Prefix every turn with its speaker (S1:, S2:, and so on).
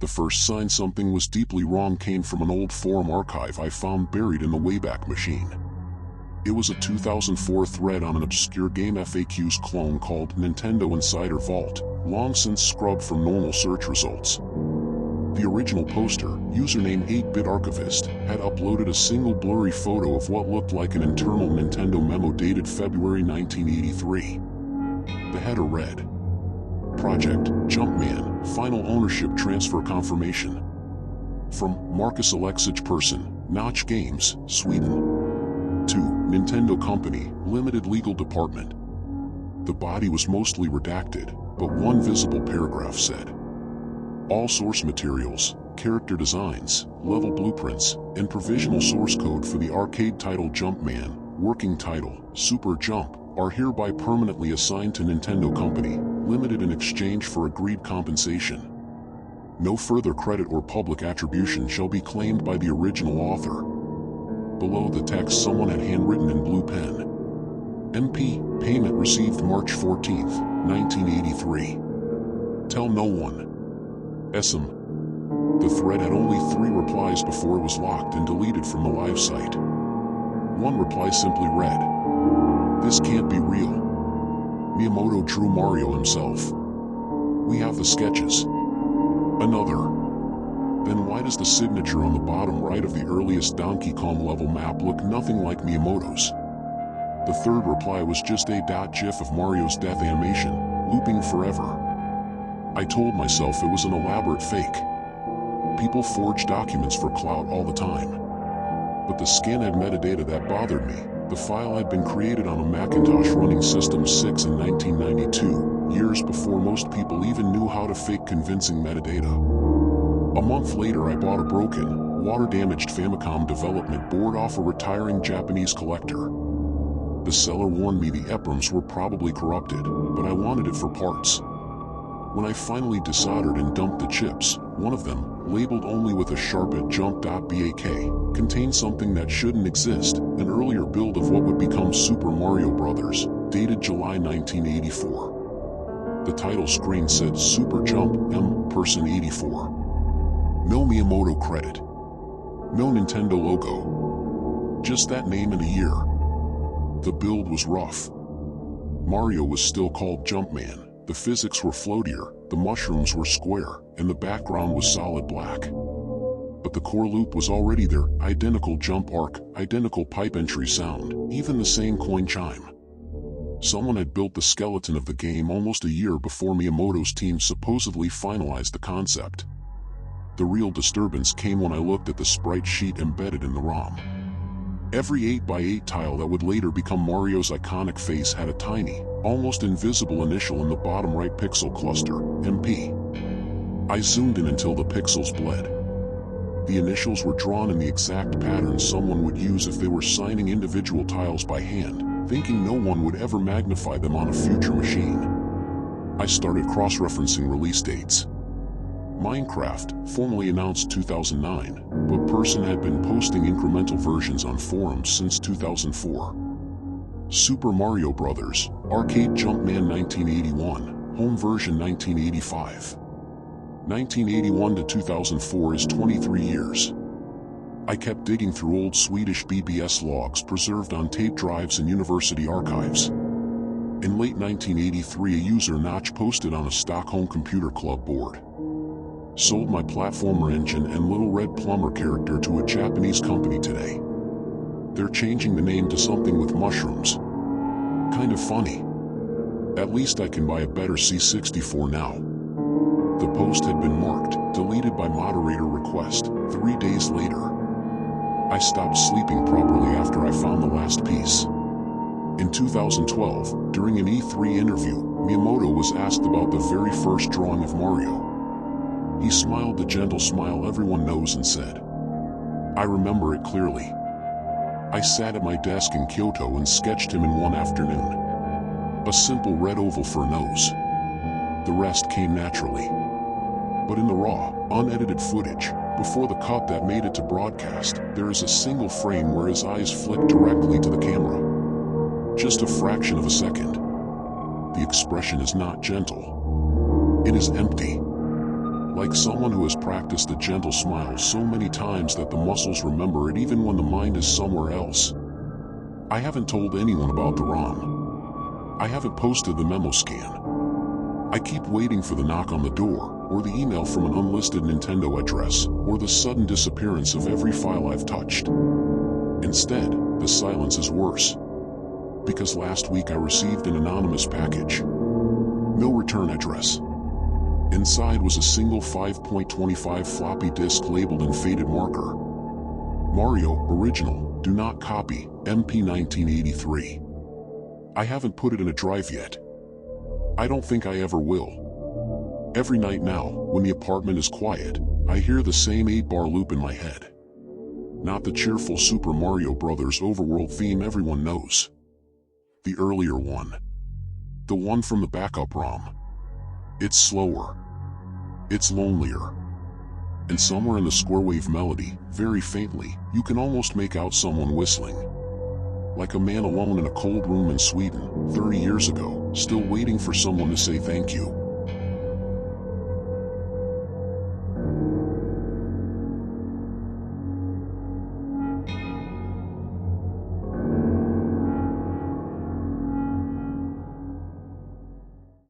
S1: The first sign something was deeply wrong came from an old forum archive I found buried in the Wayback Machine. It was a 2004 thread on an obscure game FAQs clone called Nintendo Insider Vault, long since scrubbed from normal search results. The original poster, username 8-Bit Archivist, had uploaded a single blurry photo of what looked like an internal Nintendo memo dated February 1983. The header read, Project Jumpman, Final Ownership Transfer Confirmation. From Marcus Alexej PERSSON, Notch Games, Sweden. To Nintendo Company, Limited Legal Department. The body was mostly redacted, but one visible paragraph said, all source materials, character designs, level blueprints, and provisional source code for the arcade title Jumpman, working title, Super Jump, are hereby permanently assigned to Nintendo Company, Limited in exchange for agreed compensation. No further credit or public attribution shall be claimed by the original author. Below the text someone had handwritten in blue pen. MP, payment received March 14th, 1983. Tell no one. SM. The thread had only 3 replies before it was locked and deleted from the live site. One reply simply read, this can't be real. Miyamoto drew Mario himself. We have the sketches. Another. Then why does the signature on the bottom right of the earliest Donkey Kong level map look nothing like Miyamoto's? The third reply was just a .gif of Mario's death animation, looping forever. I told myself it was an elaborate fake. People forge documents for clout all the time. But the scan had metadata that bothered me. The file had been created on a Macintosh running System 6 in 1992, years before most people even knew how to fake convincing metadata. A month later I bought a broken, water-damaged Famicom development board off a retiring Japanese collector. The seller warned me the EPROMs were probably corrupted, but I wanted it for parts. When I finally desoldered and dumped the chips, one of them, labeled only with a sharp at jump.bak, contained something that shouldn't exist, an earlier build of what would become Super Mario Bros., dated July 1984. The title screen said Super Jump M. Person 84. No Miyamoto credit. No Nintendo logo. Just that name and a year. The build was rough. Mario was still called Jumpman. The physics were floatier, the mushrooms were square, and the background was solid black. But the core loop was already there, identical jump arc, identical pipe entry sound, even the same coin chime. Someone had built the skeleton of the game almost a year before Miyamoto's team supposedly finalized the concept. The real disturbance came when I looked at the sprite sheet embedded in the ROM. Every 8x8 tile that would later become Mario's iconic face had a tiny, almost invisible initial in the bottom right pixel cluster, MP. I zoomed in until the pixels bled. The initials were drawn in the exact pattern someone would use if they were signing individual tiles by hand, thinking no one would ever magnify them on a future machine. I started cross-referencing release dates. Minecraft, formally announced 2009, but PERSSON had been posting incremental versions on forums since 2004. Super Mario Bros., Arcade Jumpman 1981, Home version 1985. 1981 to 2004 is 23 years. I kept digging through old Swedish BBS logs preserved on tape drives in university archives. In late 1983 a user Notch posted on a Stockholm Computer Club board. Sold my platformer engine and Little Red Plumber character to a Japanese company today. They're changing the name to something with mushrooms. Kind of funny. At least I can buy a better C64 now. The post had been marked, deleted by moderator request, 3 days later. I stopped sleeping properly after I found the last piece. In 2012, during an E3 interview, Miyamoto was asked about the very first drawing of Mario. He smiled the gentle smile everyone knows and said, I remember it clearly. I sat at my desk in Kyoto and sketched him in one afternoon. A simple red oval for a nose. The rest came naturally. But in the raw, unedited footage, before the cut that made it to broadcast, there is a single frame where his eyes flick directly to the camera. Just a fraction of a second. The expression is not gentle. It is empty. Like someone who has practiced a gentle smile so many times that the muscles remember it even when the mind is somewhere else. I haven't told anyone about the ROM. I haven't posted the memo scan. I keep waiting for the knock on the door, or the email from an unlisted Nintendo address, or the sudden disappearance of every file I've touched. Instead, the silence is worse. Because last week I received an anonymous package. No return address. Inside was a single 5.25 floppy disk labeled in faded marker. Mario, original, do not copy, MP 1983. I haven't put it in a drive yet. I don't think I ever will. Every night now, when the apartment is quiet, I hear the same 8-bar loop in my head. Not the cheerful Super Mario Bros. Overworld theme everyone knows. The earlier one. The one from the backup ROM. It's slower. It's lonelier. And somewhere in the square wave melody, very faintly, you can almost make out someone whistling. Like a man alone in a cold room in Sweden, 30 years ago, still waiting for someone to say thank you.